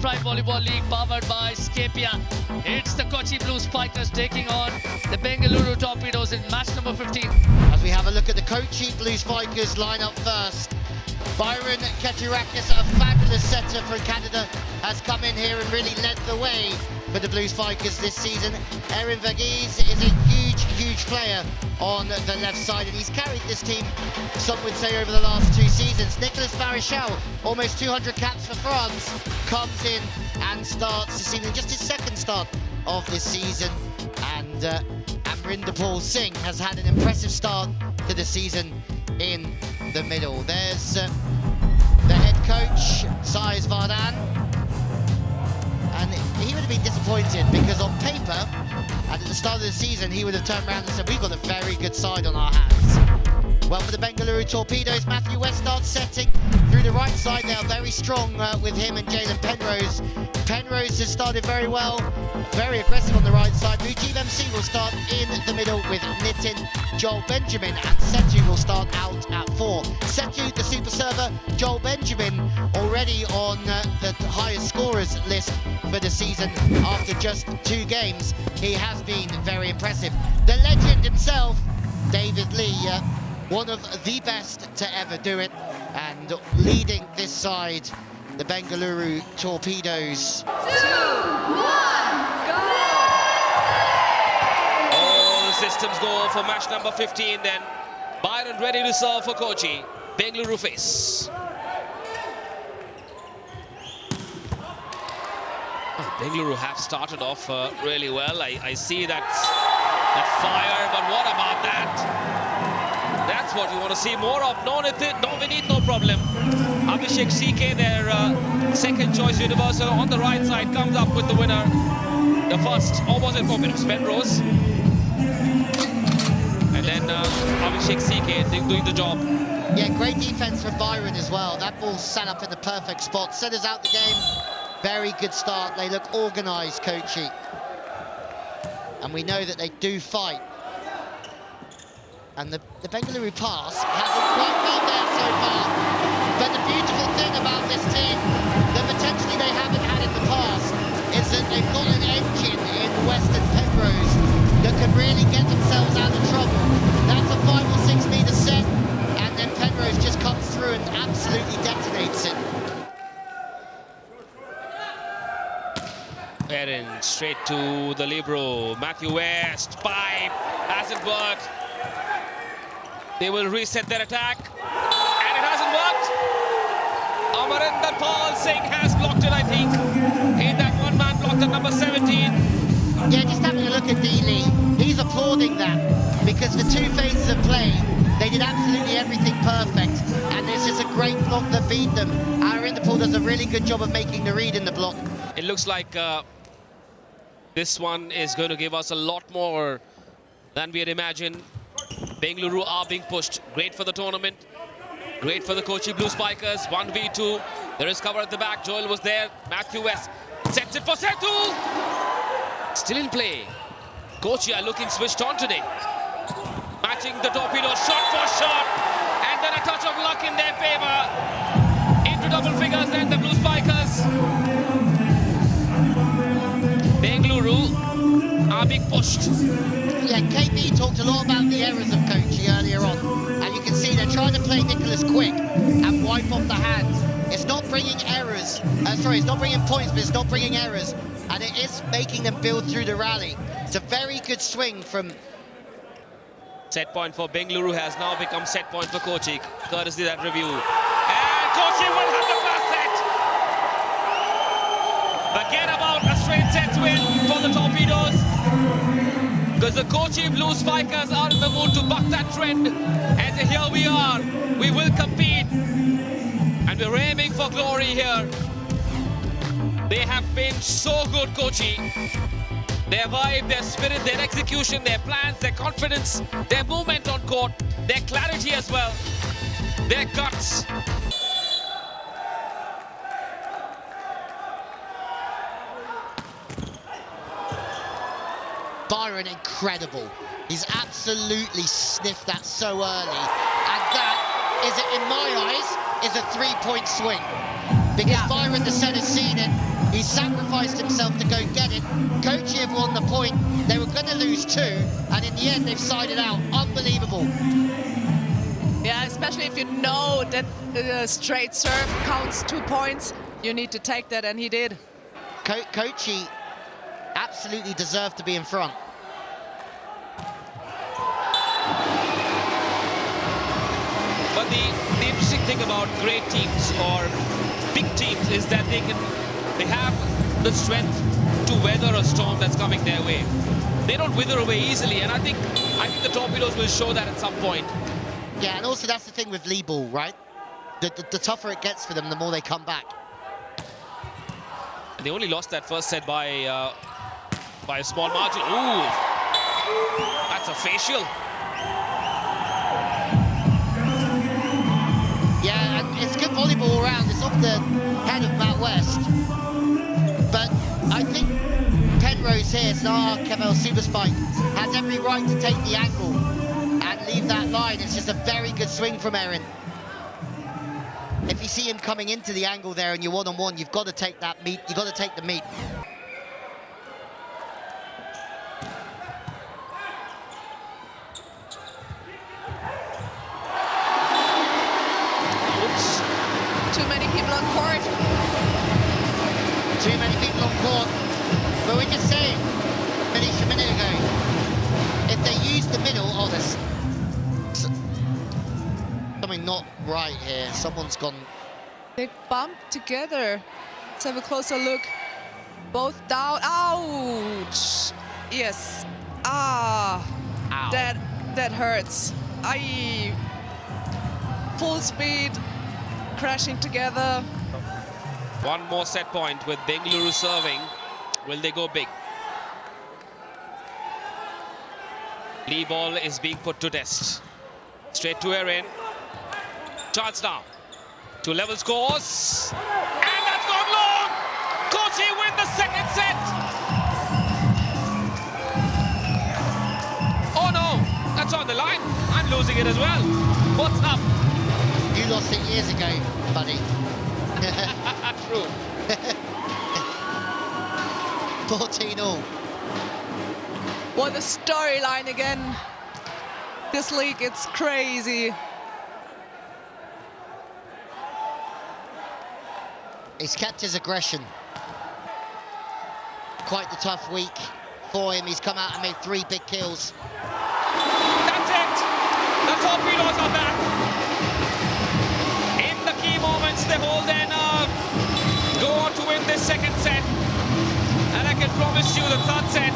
Prime Volleyball League powered by Scapia. It's the Kochi Blue Spikers taking on the Bengaluru Torpedoes in match number 15. As we have a look at the Kochi Blue Spikers lineup first. Byron Keturakis, a fabulous setter from Canada, has come in here and really led the way for the Blue Spikers this season. Erin Verghese is a huge player on the left side, and he's carried this team, some would say, over the last 2 seasons. Nicolas Marichal, almost 200 caps for France, comes in and starts this evening, just his second start of this season. And Amrinder Singh has had an impressive start to the season in the middle. There's the head coach, Saiz Vardhan. And he would have been disappointed because on paper, and at the start of the season, he would have turned around and said, we've got a very good side on our hands. Well, for the Bengaluru Torpedoes, Matthew West starts setting through the right side. They are very strong with him and Jalen Penrose. Penrose has started very well, very aggressive on the right side. Mujib MC will start in the middle with Nitin, Joel Benjamin, and Setu will start out at 4. Setu, the super server, Joel Benjamin already on the highest scorers list for the season after just 2 games. He has been very impressive. The legend himself, David Lee, one of the best to ever do it, and leading this side, the Bengaluru Torpedoes. 2, 1, go! All systems go for match number 15 then. Byron ready to serve for Kochi. Bengaluru face. Bengaluru have started off really well. I see that fire, but what about that? That's what you want to see more of. No, Vinit, no problem. Abhishek CK, their second choice universal on the right side, comes up with the winner. The first, almost in 4 minutes, Penrose. And then Abhishek CK doing the job. Yeah, great defense from Byron as well. That ball's set up in the perfect spot. Centers out the game. Very good start. They look organised, Kochi. And we know that they do fight. And the Bengaluru pass hasn't quite been there so far. But the beautiful thing about this team that potentially they haven't had in the past is that they've got an engine in Western Penrose that can really get themselves out of trouble. That's a 5 or 6 metre set, and then Penrose just comes through and absolutely detonates it. Erin straight to the libero. Matthew West, pipe, hasn't worked. They will reset their attack, and it hasn't worked. Amarinder Singh has blocked it, I think. In that one-man block at number 17. Yeah, just having a look at D-Lee, he's applauding that because the 2 phases of play, they did absolutely everything perfect, and this is a great block that beat them. Amarinder does a really good job of making the read in the block. It looks like this one is going to give us a lot more than we had imagined. Bengaluru are being pushed. Great for the tournament. Great for the Kochi Blue Spikers. 1v2. There is cover at the back. Joel was there. Matthew West sets it for Setu. Still in play. Kochi are looking switched on today. Matching the Torpedoes shot for shot. And then a touch of luck in their favor. Into double figures then the Blue Spikers. Bengaluru are being pushed. Yeah, KB talked a lot about the errors of Kochi earlier on, and you can see they're trying to play Nicholas quick and wipe off the hands. It's not bringing errors, it's not bringing points, but it's not bringing errors, and it is making them build through the rally. It's a very good swing from... Set point for Bengaluru has now become set point for Kochi, courtesy that review. And Kochi will have the first set. Forget about a straight set win for the Torpedoes, because the Kochi Blue Spikers are in the mood to buck that trend. And here we are. We will compete. And we're aiming for glory here. They have been so good, Kochi. Their vibe, their spirit, their execution, their plans, their confidence, their movement on court, their clarity as well, their guts. Byron, incredible. He's absolutely sniffed that so early. And that is, in my eyes, is a 3-point swing. Because Byron, the set, has seen it. He sacrificed himself to go get it. Kochi have won the point. They were going to lose 2, and in the end, they've sided out. Unbelievable. Yeah, especially if you know that straight serve counts 2 points, you need to take that, and he did. Kochi absolutely deserved to be in front. But the interesting thing about great teams or big teams is that they have the strength to weather a storm that's coming their way. They don't wither away easily, and I think the Torpedoes will show that at some point. Yeah, and also that's the thing with Volleyball, right? The tougher it gets for them, the more they come back. And they only lost that first set by a small margin. Ooh, that's a facial. Yeah, and it's good volleyball all round. It's off the head of Matt West. But I think Penrose here, Star Kevel Super Spike, has every right to take the angle and leave that line. It's just a very good swing from Erin. If you see him coming into the angle there and you're one-on-one, you've got to take that meat. You've got to take the meat. Oops. Too many people on court. Too many people on court. But we just saying, finished a minute ago, if they use the middle, oh, there's something not right here. Someone's gone. They bumped together. Let's have a closer look. Both down. Ouch! Yes. Ah. Ow. That hurts. Aye. Full speed, crashing together. One more set point with Bengaluru serving. Will they go big? Lee ball is being put to test. Straight to Erin. Chance now. 2 level scores. And that's gone long! Kochi win the second set! Oh no! That's on the line. I'm losing it as well. What's up? You lost it years ago, buddy. True. 14-all. What a storyline again. This league, it's crazy. He's kept his aggression. Quite the tough week for him. He's come out and made 3 big kills. That's it! The Torpedoes are back! In the key moments, they hold their nerve. Go on to win this second set. And I can promise you the third set,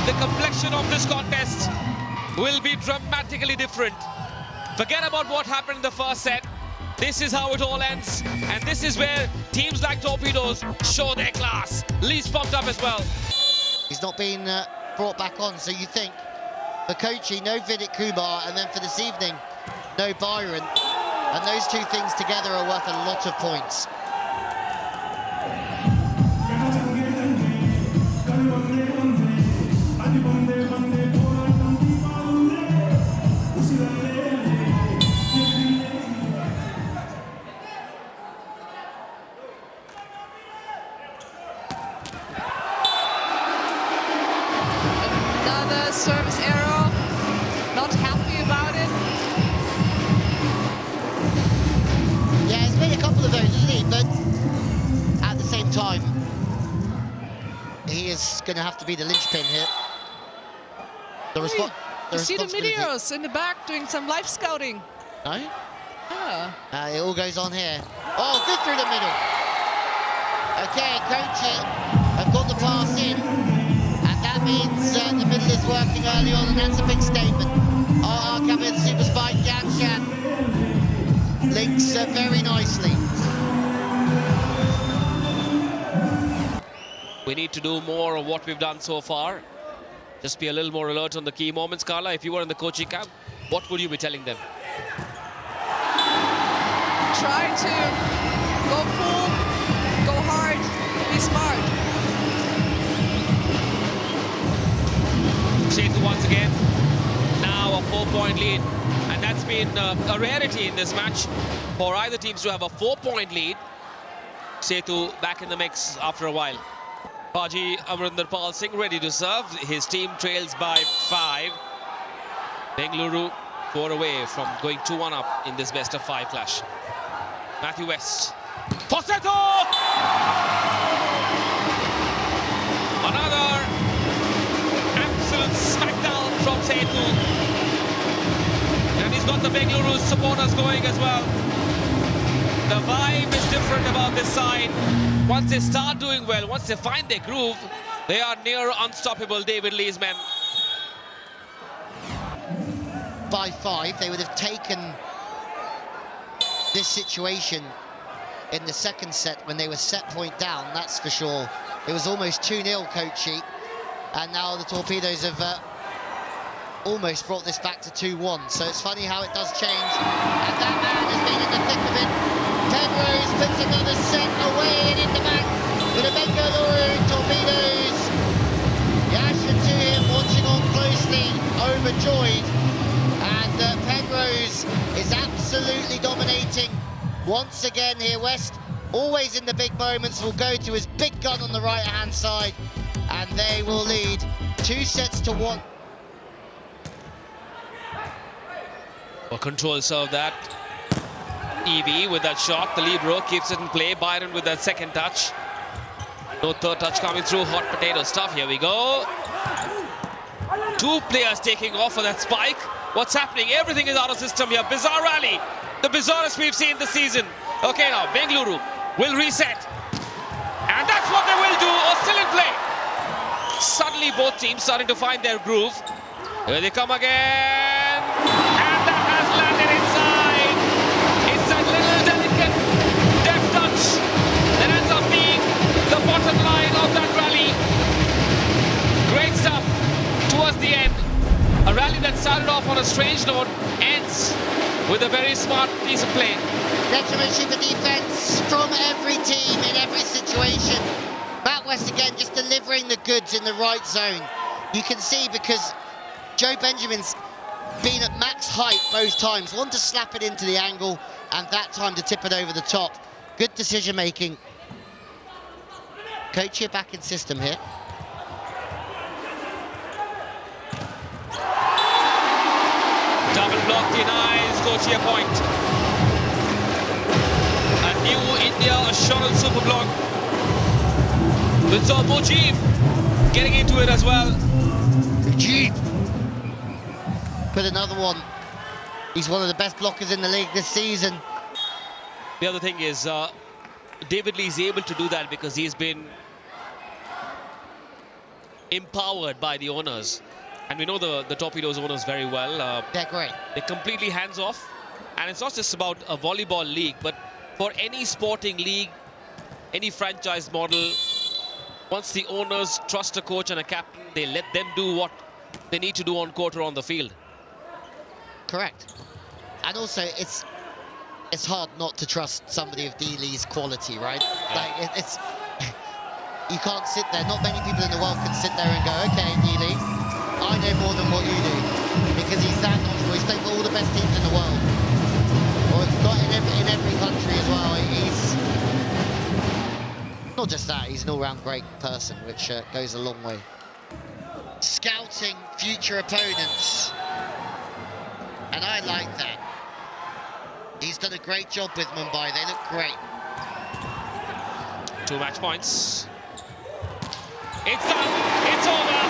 the complexion of this contest will be dramatically different. Forget about what happened in the first set. This is how it all ends. And this is where teams like Torpedoes show their class. Lee's pumped up as well. He's not been brought back on, so you think for Kochi, no Vidit Kumar, and then for this evening, no Byron. And those 2 things together are worth a lot of points. Another service error. Not happy about it. Yeah, he's made a couple of those, hasn't he? But at the same time, he is going to have to be the linchpin here. You see the Meteors in the back doing some live scouting. No? Yeah. It all goes on here. Oh, good through the middle. Okay, Kochi have got the pass in. And that means the middle is working early on, and that's a big statement. Kevin Super Spike, Yanshan links very nicely. We need to do more of what we've done so far. Just be a little more alert on the key moments. Carla, if you were in the Kochi camp, what would you be telling them? Try to go full, go hard, be smart. Setu once again. Now a 4-point lead. And that's been a rarity in this match for either teams to have a 4-point lead. Setu back in the mix after a while. Haji Amrinder Pal Singh ready to serve. His team trails by 5. Bengaluru 4 away from going 2-1 up in this best of 5 clash. Matthew West. For Setu! Another absolute smackdown from Setu. And he's got the Bengaluru supporters going as well. The vibe is different about this side. Once they start doing well, once they find their groove, they are near unstoppable, David Lee's men. By 5, they would have taken this situation in the second set when they were set point down, that's for sure. It was almost 2-0 Kochi, and now the Torpedoes have almost brought this back to 2-1. So it's funny how it does change, and that man has been in the thick of it. Penrose puts another set away and in the back for the Bengaluru Torpedoes. Yasha to him, watching on closely, overjoyed. And Penrose is absolutely dominating once again here. West, always in the big moments, will go to his big gun on the right-hand side, and they will lead 2-1. A control serve that. Evie with that shot. The libero keeps it in play. Byron with that second touch. No third touch coming through. Hot potato stuff. Here we go. 2 players taking off for that spike. What's happening? Everything is out of system here. Bizarre rally. The bizarrest we've seen this season. Okay, now Bengaluru will reset. And that's what they will do. Or still in play. Suddenly both teams starting to find their groove. Here they come again. And that has landed inside. It's a little delicate deft touch that ends up being the bottom line of that rally. Great stuff towards the end. A rally that started off on a strange note ends with a very smart piece of play. Determination for defence from every team in every situation. Matt West again just delivering the goods in the right zone. You can see because Joe Benjamin's been at max height both times. One to slap it into the angle and that time to tip it over the top. Good decision making. Kochi are back in system here. Double block denies Kochi a point. A new India assurance super block. With Mujib getting into it as well. Mujib. Put another one. He's one of the best blockers in the league this season. The other thing is David Lee is able to do that because he's been empowered by the owners. And we know the Torpedoes owners very well. They're great. They're completely hands-off. And it's not just about a volleyball league, but for any sporting league, any franchise model, once the owners trust a coach and a captain, they let them do what they need to do on court or on the field. Correct. And also, it's hard not to trust somebody of D. Lee's quality, right? Like, it's you can't sit there. Not many people in the world can sit there and go, okay, D. Lee, I know more than what you do, because he's that knowledgeable. He's played for all the best teams in the world, or not in every country as well. He's not just that; he's an all-round great person, which goes a long way. Scouting future opponents, and I like that. He's done a great job with Mumbai. They look great. 2 match points. It's done. It's over.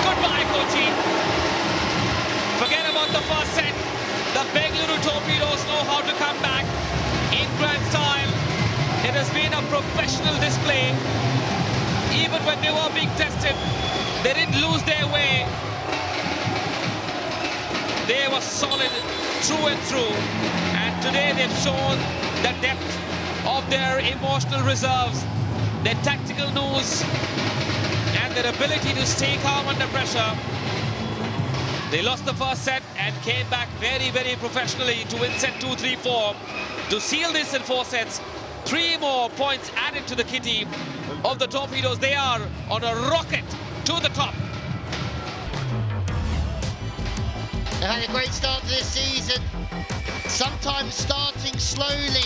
Goodbye, Kochi. Forget about the first set. The Bengaluru Torpedoes know how to come back in grand style. It has been a professional display. Even when they were being tested, they didn't lose their way. They were solid through and through. And today they've shown the depth of their emotional reserves, their tactical nous, and their ability to stay calm under pressure. They lost the first set and came back very, very professionally to win set 2, 3, 4. To seal this in 4 sets, 3 more points added to the kitty of the Torpedoes. They are on a rocket to the top. They've had a great start to this season. Sometimes starting slowly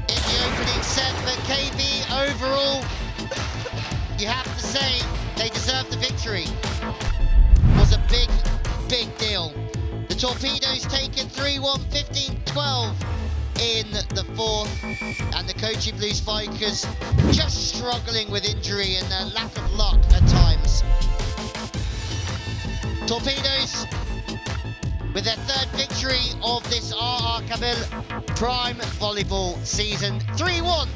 in the the opening set, but KB overall, you have to say, they deserve the victory. It was a big, big deal. The Torpedoes taken 3-1, 15-12 in the fourth, and the Kochi Blue Spikers just struggling with injury and a lack of luck at times. Torpedoes with their third victory of this RR Kabil Prime Volleyball season, 3-1.